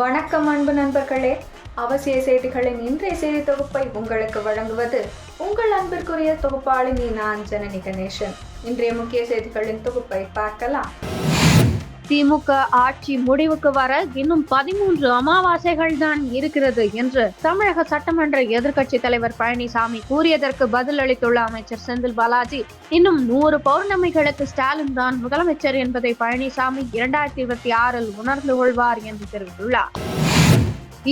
வணக்கம் அன்பு நண்பர்களே, அவசிய செய்திகளின் இன்றைய செய்தி தொகுப்பை உங்களுக்கு வழங்குவது உங்கள் அன்பிற்குரிய தொகுப்பாளினி நான் ஜனனி கணேசன். இன்றைய முக்கிய செய்திகளின் தொகுப்பை பார்க்கலாம். திமுக ஆட்சி முடிவுக்கு வர இன்னும் 13 அமாவாசைகள் தான் இருக்கிறது என்று தமிழக சட்டமன்ற எதிர்க்கட்சி தலைவர் பழனிசாமி கூறியதற்கு பதில் அளித்துள்ள அமைச்சர் செந்தில் பாலாஜி, இன்னும் 100 பௌர்ணமிகளுக்கு ஸ்டாலின் தான் முதலமைச்சர் என்பதை பழனிசாமி 2026 உணர்ந்து கொள்வார் என்று தெரிவித்துள்ளார்.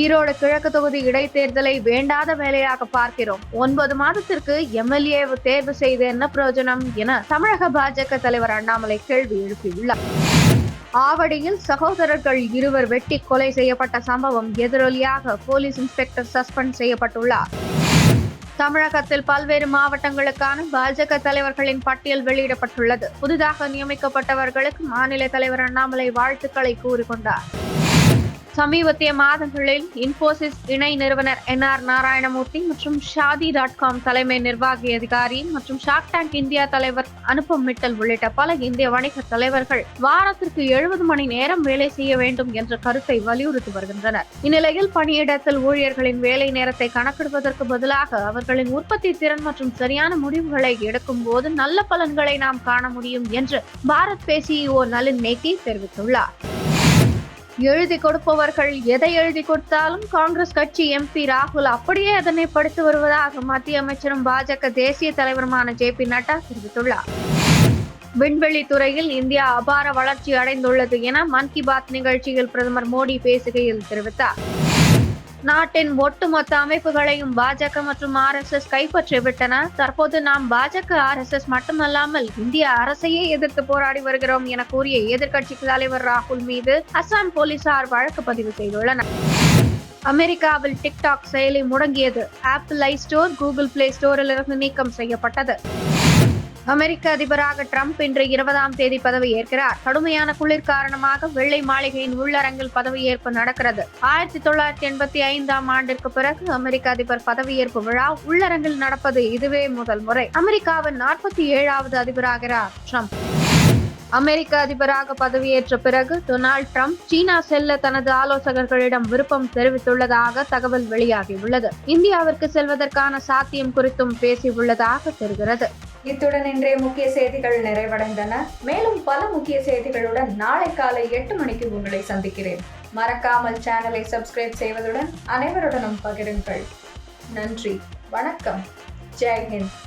ஈரோடு கிழக்கு தொகுதி இடைத்தேர்தலை வேண்டாத வேலையாக பார்க்கிறோம். 9 மாதத்திற்கு எம்எல்ஏ தேர்வு செய்து என்ன பிரயோஜனம் என தமிழக பாஜக தலைவர் அண்ணாமலை கேள்வி எழுப்பியுள்ளார். ஆவடியில் சகோதரர்கள் 2 வெட்டி கொலை செய்யப்பட்ட சம்பவம் எதிரொலியாக போலீஸ் இன்ஸ்பெக்டர் சஸ்பெண்ட் செய்யப்பட்டுள்ளார். தமிழகத்தில் பல்வேறு மாவட்டங்களுக்கான பாஜக தலைவர்களின் பட்டியல் வெளியிடப்பட்டுள்ளது. புதிதாக நியமிக்கப்பட்டவர்களுக்கு மாநில தலைவர் அண்ணாமலை வாழ்த்துக்களை கூறிக்கொண்டார். சமீபத்திய மாதங்களில் இன்போசிஸ் இணை நிறுவனர் NR நாராயணமூர்த்தி மற்றும் Shaadi.com தலைமை நிர்வாகி அதிகாரி மற்றும் ஷார்க் டேங்க் இந்தியா தலைவர் அனுபம் மிட்டல் உள்ளிட்ட பல இந்திய வணிக தலைவர்கள் வாரத்திற்கு 70 மணி நேரம் வேலை செய்ய வேண்டும் என்ற கருத்தை வலியுறுத்தி வருகின்றனர். இந்நிலையில் பணியிடத்தில் ஊழியர்களின் வேலை நேரத்தை கணக்கிடுவதற்கு பதிலாக அவர்களின் உற்பத்தி திறன் மற்றும் சரியான முடிவுகளை எடுக்கும் போது நல்ல பலன்களை நாம் காண முடியும் என்று பாரத் பே CEO நளின் நேக்கி தெரிவித்துள்ளார். எழுதி கொடுப்பவர்கள் எதை எழுதி கொடுத்தாலும் காங்கிரஸ் கட்சி MP ராகுல் அப்படியே அதனை படித்து வருவதாக மத்திய அமைச்சரும் பாஜக தேசிய தலைவருமான JP நட்டா தெரிவித்துள்ளார். விண்வெளி துறையில் இந்தியா அபார வளர்ச்சி அடைந்துள்ளது என மன் கி பாத் நிகழ்ச்சியில் பிரதமர் மோடி பேசுகையில் தெரிவித்தார். நாட்டின் ஒட்டுமொத்த அமைப்புகளையும் பாஜக மற்றும் RSS கைப்பற்றிவிட்டன. தற்போது நாம் பாஜக RSS மட்டுமல்லாமல் இந்திய அரசையே எதிர்த்து போராடி வருகிறோம் என கூறிய எதிர்க்கட்சி தலைவர் ராகுல் மீது அசாம் போலீசார் வழக்கு பதிவு செய்துள்ளனர். அமெரிக்காவில் டிக்டாக் செயலி முடங்கியது. Apple I store, Google play ஸ்டோரிலிருந்து நீக்கம் செய்யப்பட்டது. அமெரிக்க அதிபராக ட்ரம்ப் இன்று 20ஆம் தேதி பதவியேற்கிறார். கடுமையான குளிர் காரணமாக வெள்ளை மாளிகையின் உள்ளரங்கில் பதவியேற்பு நடக்கிறது. 1985ஆம் ஆண்டிற்கு பிறகு அமெரிக்க அதிபர் பதவியேற்பு விழா உள்ளரங்கில் நடப்பது இதுவே முதல் முறை. அமெரிக்காவின் 47வது அதிபராகிறார் ட்ரம்ப். அமெரிக்க அதிபராக பதவியேற்ற பிறகு டொனால்ட் ட்ரம்ப் சீனா செல்ல தனது ஆலோசகர்களிடம் விருப்பம் தெரிவித்துள்ளதாக தகவல் வெளியாகியுள்ளது. இந்தியாவிற்கு செல்வதற்கான சாத்தியம் குறித்தும் பேசியுள்ளதாக தெரிகிறது. இத்துடன் இன்றைய முக்கிய செய்திகள் நிறைவடைந்தன. மேலும் பல முக்கிய செய்திகளுடன் நாளை காலை 8 மணிக்கு உங்களை சந்திக்கிறேன். மறக்காமல் சேனலை சப்ஸ்கிரைப் செய்வதுடன் அனைவருடனும் பகிருங்கள். நன்றி, வணக்கம், ஜெய் ஹிந்த்.